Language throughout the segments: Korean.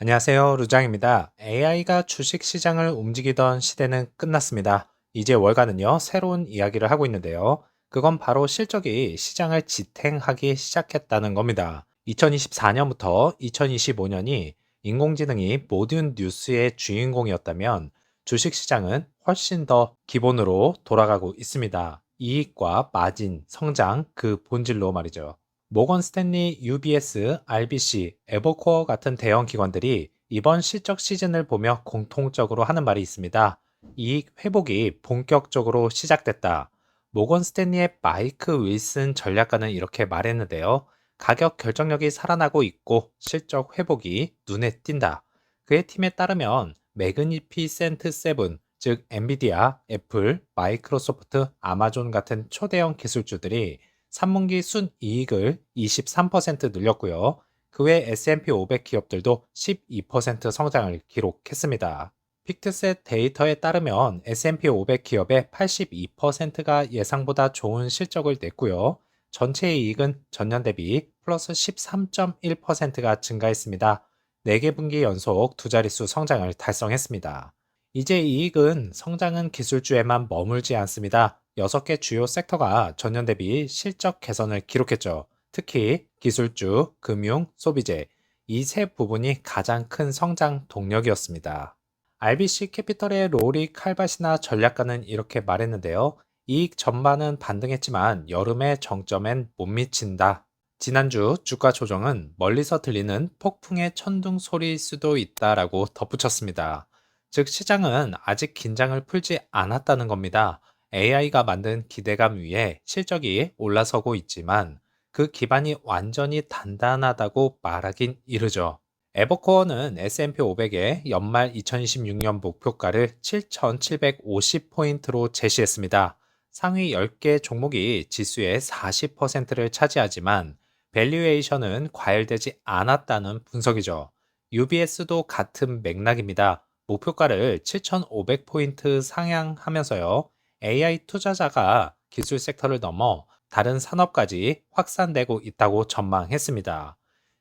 안녕하세요. 루장입니다. AI가 주식 시장을 움직이던 시대는 끝났습니다. 이제 월가는요, 새로운 이야기를 하고 있는데요. 그건 바로 실적이 시장을 지탱하기 시작했다는 겁니다. 2024년부터 2025년이 인공지능이 모든 뉴스의 주인공이었다면 주식 시장은 훨씬 더 기본으로 돌아가고 있습니다. 이익과 마진, 성장, 그 본질로 말이죠. 모건 스탠리, UBS, RBC, 에버코어 같은 대형 기관들이 이번 실적 시즌을 보며 공통적으로 하는 말이 있습니다. 이익 회복이 본격적으로 시작됐다. 모건 스탠리의 마이크 윌슨 전략가는 이렇게 말했는데요. 가격 결정력이 살아나고 있고 실적 회복이 눈에 띈다. 그의 팀에 따르면 매그니피센트 세븐, 즉 엔비디아, 애플, 마이크로소프트, 아마존 같은 초대형 기술주들이 3분기 순이익을 23% 늘렸고요. 그 외 S&P 500 기업들도 12% 성장을 기록했습니다. 픽트셋 데이터에 따르면 S&P 500 기업의 82%가 예상보다 좋은 실적을 냈고요. 전체 이익은 전년 대비 플러스 13.1%가 증가했습니다. 4개 분기 연속 두 자릿수 성장을 달성했습니다. 이제 이익은 성장은 기술주에만 머물지 않습니다. 6개 주요 섹터가 전년 대비 실적 개선을 기록했죠. 특히 기술주, 금융, 소비재, 이 세 부분이 가장 큰 성장 동력이었습니다. RBC 캐피털의 로리 칼바시나 전략가는 이렇게 말했는데요. 이익 전반은 반등했지만 여름의 정점엔 못 미친다. 지난주 주가 조정은 멀리서 들리는 폭풍의 천둥 소리일 수도 있다라고 덧붙였습니다. 즉 시장은 아직 긴장을 풀지 않았다는 겁니다. AI가 만든 기대감 위에 실적이 올라서고 있지만 그 기반이 완전히 단단하다고 말하긴 이르죠. 에버코어는 S&P 500의 연말 2026년 목표가를 7,750포인트로 제시했습니다. 상위 10개 종목이 지수의 40%를 차지하지만 밸류에이션은 과열되지 않았다는 분석이죠. UBS도 같은 맥락입니다. 목표가를 7,500포인트 상향하면서요. AI 투자자가 기술 섹터를 넘어 다른 산업까지 확산되고 있다고 전망했습니다.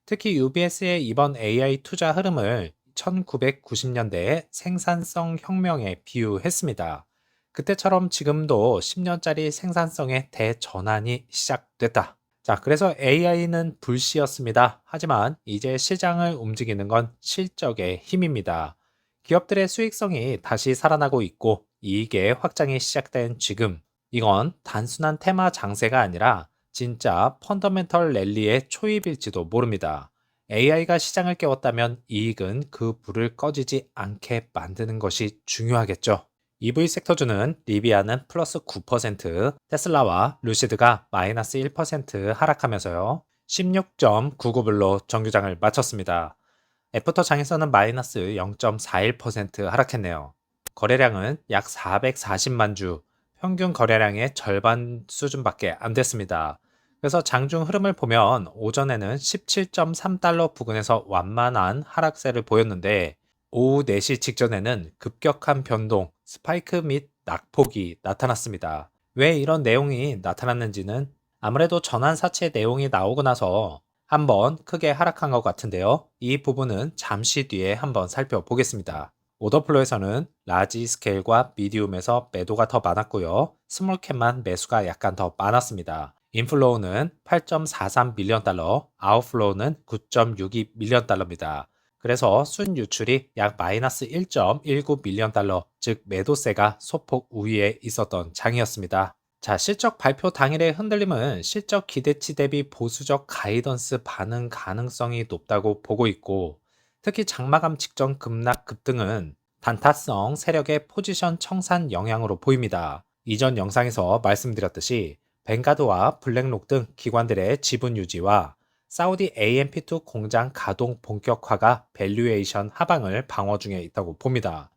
특히 UBS의 이번 AI 투자 흐름을 1990년대의 생산성 혁명에 비유했습니다. 그때처럼 지금도 10년짜리 생산성의 대전환이 시작됐다. 자, 그래서 AI는 불씨였습니다. 하지만 이제 시장을 움직이는 건 실적의 힘입니다. 기업들의 수익성이 다시 살아나고 있고 이익의 확장이 시작된 지금, 이건 단순한 테마 장세가 아니라 진짜 펀더멘털 랠리의 초입일지도 모릅니다. AI가 시장을 깨웠다면 이익은 그 불을 꺼지지 않게 만드는 것이 중요하겠죠. EV 섹터주는 리비아는 플러스 9%, 테슬라와 루시드가 마이너스 1% 하락하면서요. 16.99불로 정규장을 마쳤습니다. 애프터 장에서는 마이너스 0.41% 하락했네요. 거래량은 약 440만 주, 평균 거래량의 절반 수준밖에 안 됐습니다. 그래서 장중 흐름을 보면 오전에는 17.3달러 부근에서 완만한 하락세를 보였는데 오후 4시 직전에는 급격한 변동, 스파이크 및 낙폭이 나타났습니다. 왜 이런 내용이 나타났는지는 아무래도 전환 사채 내용이 나오고 나서 한번 크게 하락한 것 같은데요. 이 부분은 잠시 뒤에 한번 살펴보겠습니다. 오더플로에서는 라지 스케일과 미디움에서 매도가 더 많았고요. 스몰캡만 매수가 약간 더 많았습니다. 인플로우는 8.43 밀리언 달러, 아웃플로우는 9.62 밀리언 달러입니다. 그래서 순유출이 약 마이너스 1.19 밀리언 달러, 즉 매도세가 소폭 우위에 있었던 장이었습니다. 자, 실적 발표 당일의 흔들림은 실적 기대치 대비 보수적 가이던스 반응 가능성이 높다고 보고 있고, 특히 장마감 직전 급락 급등은 단타성 세력의 포지션 청산 영향으로 보입니다. 이전 영상에서 말씀드렸듯이 뱅가드와 블랙록 등 기관들의 지분 유지와 사우디 AMP2 공장 가동 본격화가 밸류에이션 하방을 방어 중에 있다고 봅니다.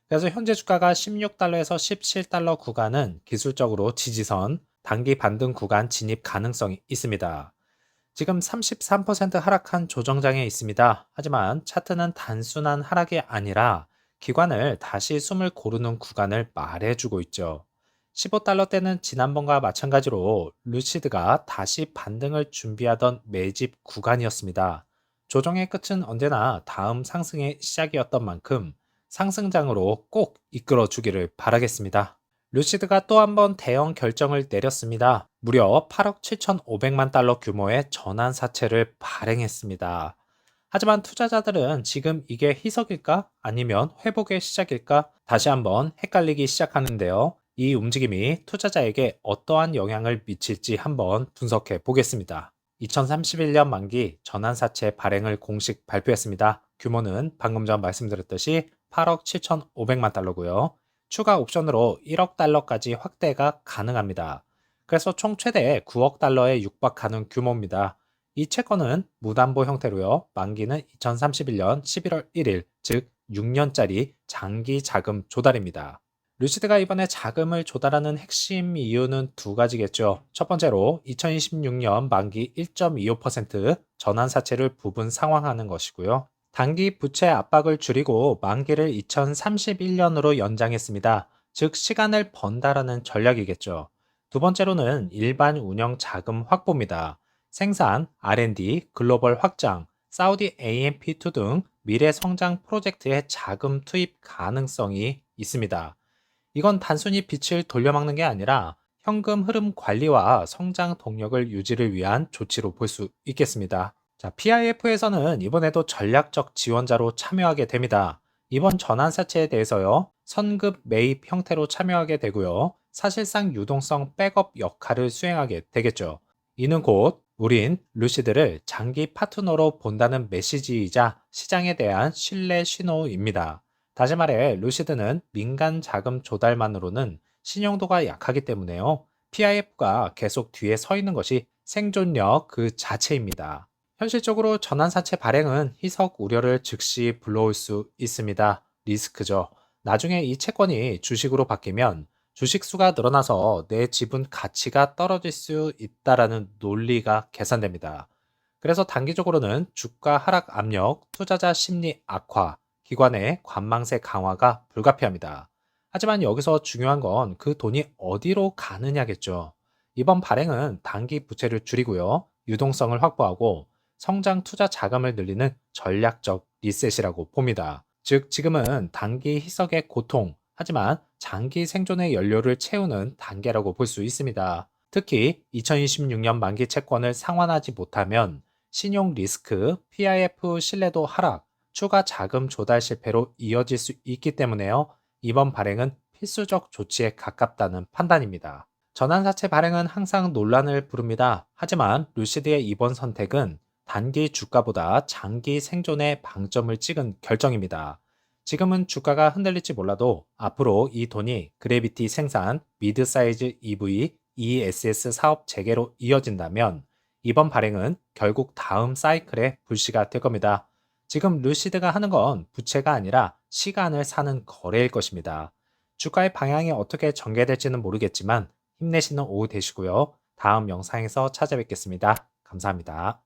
그래서 현재 주가가 16달러에서 17달러 구간은 기술적으로 지지선, 단기 반등 구간 진입 가능성이 있습니다. 지금 33% 하락한 조정장에 있습니다. 하지만 차트는 단순한 하락이 아니라 기관을 다시 숨을 고르는 구간을 말해주고 있죠. 15달러 대는 지난번과 마찬가지로 루시드가 다시 반등을 준비하던 매집 구간이었습니다. 조정의 끝은 언제나 다음 상승의 시작이었던 만큼 상승장으로 꼭 이끌어 주기를 바라겠습니다. 루시드가 또 한 번 대형 결정을 내렸습니다. 무려 8억 7,500만 달러 규모의 전환 사채를 발행했습니다. 하지만 투자자들은 지금 이게 희석일까? 아니면 회복의 시작일까? 다시 한번 헷갈리기 시작하는데요. 이 움직임이 투자자에게 어떠한 영향을 미칠지 한번 분석해 보겠습니다. 2031년 만기 전환사채 발행을 공식 발표했습니다. 규모는 방금 전 말씀드렸듯이 8억 7,500만 달러고요. 추가 옵션으로 1억 달러까지 확대가 가능합니다. 그래서 총 최대 9억 달러에 육박하는 규모입니다. 이 채권은 무담보 형태로요. 만기는 2031년 11월 1일, 즉 6년짜리 장기 자금 조달입니다. 루시드가 이번에 자금을 조달하는 핵심 이유는 두 가지겠죠. 첫 번째로 2026년 만기 1.25% 전환사채를 부분 상환하는 것이고요. 단기 부채 압박을 줄이고 만기를 2031년으로 연장했습니다. 즉 시간을 번다라는 전략이겠죠. 두 번째로는 일반 운영 자금 확보입니다. 생산, R&D, 글로벌 확장, 사우디 AMP2 등 미래 성장 프로젝트의 자금 투입 가능성이 있습니다. 이건 단순히 빛을 돌려막는 게 아니라 현금 흐름 관리와 성장 동력을 유지를 위한 조치로 볼 수 있겠습니다. 자, PIF에서는 이번에도 전략적 지원자로 참여하게 됩니다. 이번 전환사채에 대해서요, 선급 매입 형태로 참여하게 되고요, 사실상 유동성 백업 역할을 수행하게 되겠죠. 이는 곧 우린 루시드를 장기 파트너로 본다는 메시지이자 시장에 대한 신뢰 신호입니다. 다시 말해, 루시드는 민간 자금 조달만으로는 신용도가 약하기 때문에요. PIF가 계속 뒤에 서 있는 것이 생존력 그 자체입니다. 현실적으로 전환사채 발행은 희석 우려를 즉시 불러올 수 있습니다. 리스크죠. 나중에 이 채권이 주식으로 바뀌면 주식 수가 늘어나서 내 지분 가치가 떨어질 수 있다라는 논리가 계산됩니다. 그래서 단기적으로는 주가 하락 압력, 투자자 심리 악화, 기관의 관망세 강화가 불가피합니다. 하지만 여기서 중요한 건 그 돈이 어디로 가느냐겠죠. 이번 발행은 단기 부채를 줄이고요, 유동성을 확보하고 성장 투자 자금을 늘리는 전략적 리셋이라고 봅니다. 즉, 지금은 단기 희석의 고통, 하지만 장기 생존의 연료를 채우는 단계라고 볼 수 있습니다. 특히 2026년 만기 채권을 상환하지 못하면 신용 리스크, PIF 신뢰도 하락, 추가 자금 조달 실패로 이어질 수 있기 때문에요. 이번 발행은 필수적 조치에 가깝다는 판단입니다. 전환사채 발행은 항상 논란을 부릅니다. 하지만 루시드의 이번 선택은 단기 주가보다 장기 생존에 방점을 찍은 결정입니다. 지금은 주가가 흔들릴지 몰라도 앞으로 이 돈이 그래비티 생산, 미드 사이즈 EV, ESS 사업 재개로 이어진다면 이번 발행은 결국 다음 사이클의 불씨가 될 겁니다. 지금 루시드가 하는 건 부채가 아니라 시간을 사는 거래일 것입니다. 주가의 방향이 어떻게 전개될지는 모르겠지만 힘내시는 오후 되시고요. 다음 영상에서 찾아뵙겠습니다. 감사합니다.